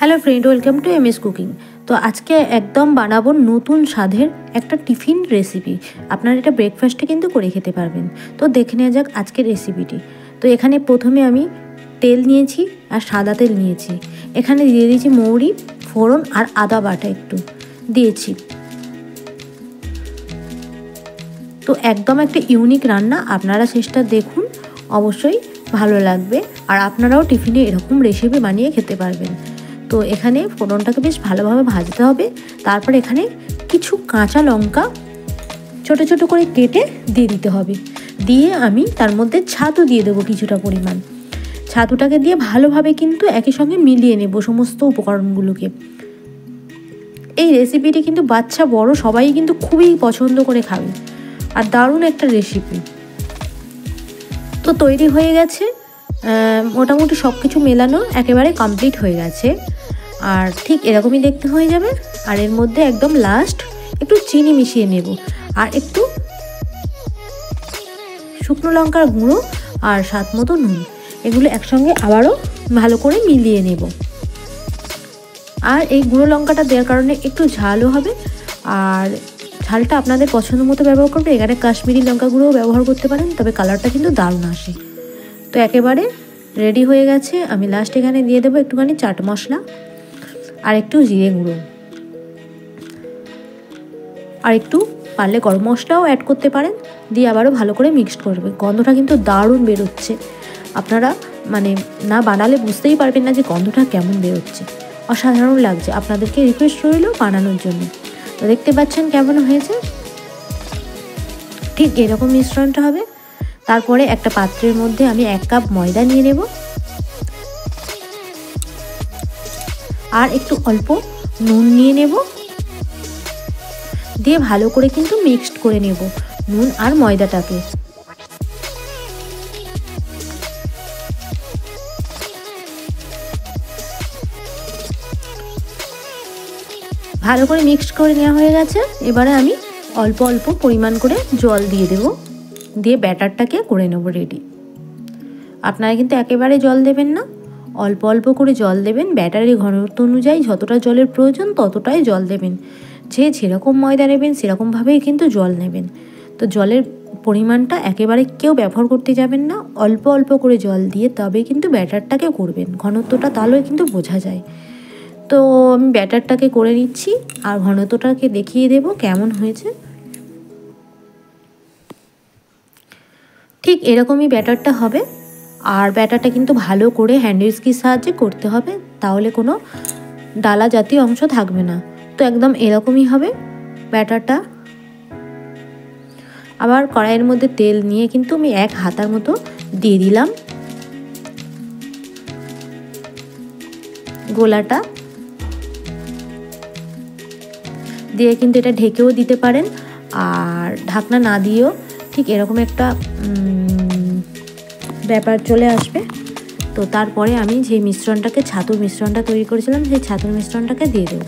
Hello friend, welcome to MS cooking. তো আজকে একদম বানাবো নতুন স্বাদের একটা টিফিন রেসিপি। আপনারা এটা ব্রেকফাস্টে কিন্তু করে খেতে পারবেন। তো দেখে নেওয়া যাক আজকের রেসিপিটি। তো এখানে প্রথমে আমি তেল নিয়েছি আর সাদা তেল নিয়েছি। এখানে দিয়ে দিয়েছি মৌরি, ফোড়ন আর আদা বাটা একটু দিয়েছি। তো একদম একটা ইউনিক রান্না, আপনারা চেষ্টা দেখুন, অবশ্যই ভালো লাগবে। আর আপনারাও টিফিনে এরকম রেসিপি বানিয়ে খেতে পারবেন। তো এখানে ফোড়নটাকে বেশ ভালোভাবে ভাজতে হবে। তারপর এখানে কিছু কাঁচা লঙ্কা ছোট ছোট করে কেটে দিয়ে দিতে হবে। দিয়ে আমি তার মধ্যে ছাতু দিয়ে দেবো কিছুটা পরিমাণ। ছাতুটাকে দিয়ে ভালোভাবে কিন্তু একই সঙ্গে মিলিয়ে নেব সমস্ত উপকরণগুলোকে। এই রেসিপিটি কিন্তু বাচ্চা বড় সবাই কিন্তু খুবই পছন্দ করে খাবে, আর দারুণ একটা রেসিপি। তো তৈরি হয়ে গেছে, মোটামুটি সব কিছু মেলানো একেবারে কমপ্লিট হয়ে গেছে। আর ঠিক এরকমই দেখতে হয়ে যাবে। আর এর মধ্যে একদম লাস্ট একটু চিনি মিশিয়ে নেব, আর একটু শুকনো লঙ্কার গুঁড়ো আর স্বাদ মতো নুন, এগুলো একসঙ্গে আবারও ভালো করে মিলিয়ে নেব। আর এই গুঁড়ো লঙ্কাটা দেওয়ার কারণে একটু ঝালও হবে, আর ঝালটা আপনাদের পছন্দ মতো ব্যবহার করবে। এখানে কাশ্মীরি লঙ্কা গুঁড়োও ব্যবহার করতে পারেন, তবে কালারটা কিন্তু দারুণ আসে। তো একেবারে রেডি হয়ে গেছে। আমি লাস্ট এখানে দিয়ে দেবো একটুখানি চাট মশলা আর একটু জিরে গুঁড়ো, আর একটু পারলে গরম মশলাও অ্যাড করতে পারেন। দিয়ে আবারও ভালো করে মিক্সড করবে। গন্ধটা কিন্তু দারুণ বেরোচ্ছে, আপনারা না বানালে বুঝতেই পারবেন না যে গন্ধটা কেমন বেরোচ্ছে। অসাধারণ লাগছে। আপনাদেরকে রিকোয়েস্ট রইল বানানোর জন্য। তো দেখতে পাচ্ছেন কেমন হয়েছে, ঠিক এরকম মিশ্রণটা হবে। তারপরে একটা পাত্রের মধ্যে আমি 1 কাপ ময়দা নিয়ে নেব, আর একটু অল্প নুন নিয়ে নেব। দিয়ে ভালো করে কিন্তু মিক্সড করে নেব নুন আর ময়দাটাকে। ভালো করে মিক্সড করে নেওয়া হয়ে গেছে। এবারে আমি অল্প অল্প পরিমাণ করে জল দিয়ে দেব, দিয়ে ব্যাটারটাকে করে নেব রেডি। আপনারা কিন্তু একেবারে জল দেবেন না, অল্প অল্প করে জল দেবেন। ব্যাটারের ঘনত্ব অনুযায়ী যতটা জলের প্রয়োজন ততটাই জল দেবেন। যে যেরকম ময়দা নেবেন সেরকমভাবেই কিন্তু জল নেবেন। তো জলের পরিমাণটা একেবারে কেউ ব্যবহার করতে যাবেন না, অল্প অল্প করে জল দিয়ে তবে কিন্তু ব্যাটারটাকে করবেন। ঘনত্বটা তাহলে কিন্তু বোঝা যায়। তো আমি ব্যাটারটাকে করে নিচ্ছি, আর ঘনত্বটাকে দেখিয়ে দেব কেমন হয়েছে। ঠিক এরকমই ব্যাটারটা হবে। আর ব্যাটারটা কিন্তু ভালো করে হ্যান্ড উইস্কের সাহায্যে করতে হবে, তাহলে কোনো ডালা জাতীয় অংশ থাকবে না। তো একদম এরকমই হবে ব্যাটারটা। আবার কড়াইয়ের মধ্যে তেল নিয়ে কিন্তু আমি 1 হাতার মতো দিয়ে দিলাম গোলাটা। দিয়ে কিন্তু এটা ঢেকেও দিতে পারেন, আর ঢাকনা না দিয়েও ঠিক এরকম একটা ব্যাপার চলে আসবে। তো তারপরে আমি যে মিশ্রণটাকে ছাতুর মিশ্রণটা তৈরি করেছিলাম সেই ছাতুর মিশ্রণটাকে দিয়ে দেবো।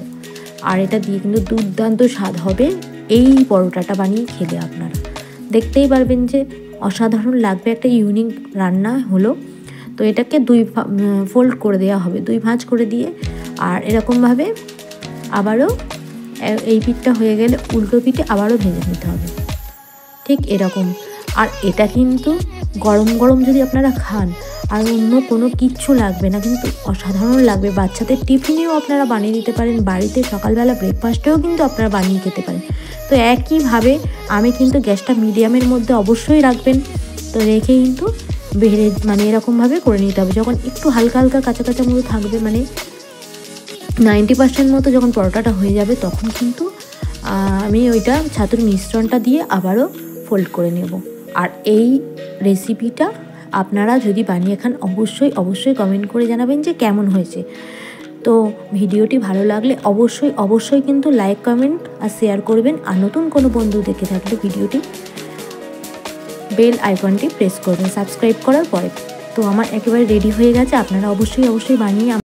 আর এটা দিয়ে কিন্তু দুর্দান্ত স্বাদ হবে এই পরোটাটা বানিয়ে খেলে। আপনারা দেখতেই পারবেন যে অসাধারণ লাগবে, একটা ইউনিক রান্না হলো। তো এটাকে 2 ফোল্ড করে দেওয়া হবে, 2 ভাঁজ করে দিয়ে, আর এরকমভাবে আবারও এই পিঠটা হয়ে গেলে উল্টো পিঠে আবারও ভেজে নিতে হবে, ঠিক এরকম। আর এটা কিন্তু গরম গরম যদি আপনারা খান, আর অন্য কোনো কিচ্ছু লাগবে না, কিন্তু অসাধারণ লাগবে। বাচ্চাদের টিফিনেও আপনারা বানিয়ে দিতে পারেন, বাড়িতে সকালবেলা ব্রেকফাস্টেও কিন্তু আপনারা বানিয়ে খেতে পারেন। তো একইভাবে আমি কিন্তু গ্যাসটা মিডিয়ামের মধ্যে অবশ্যই রাখবেন। তো রেখে কিন্তু এরকমভাবে করে নিতে হবে। যখন একটু হালকা হালকা কাঁচা কাঁচা মতো থাকবে, 90% মতো যখন পরোটাটা হয়ে যাবে, তখন কিন্তু আমি ওইটা ছাতুর মিশ্রণটা দিয়ে আবারও ফোল্ড করে নেব। আর এই রেসিপিটা আপনারা যদি বানিয়ে খান, অবশ্যই অবশ্যই কমেন্ট করে জানাবেন যে কেমন হয়েছে। তো ভিডিওটি ভালো লাগলে অবশ্যই অবশ্যই কিন্তু লাইক, কমেন্ট আর শেয়ার করবেন। আর নতুন কোনো বন্ধু দেখে থাকলে ভিডিওটি বেল আইকনটি প্রেস করবেন সাবস্ক্রাইব করার পরে। তো আমার একেবারে রেডি হয়ে গেছে। আপনারা অবশ্যই অবশ্যই বানিয়ে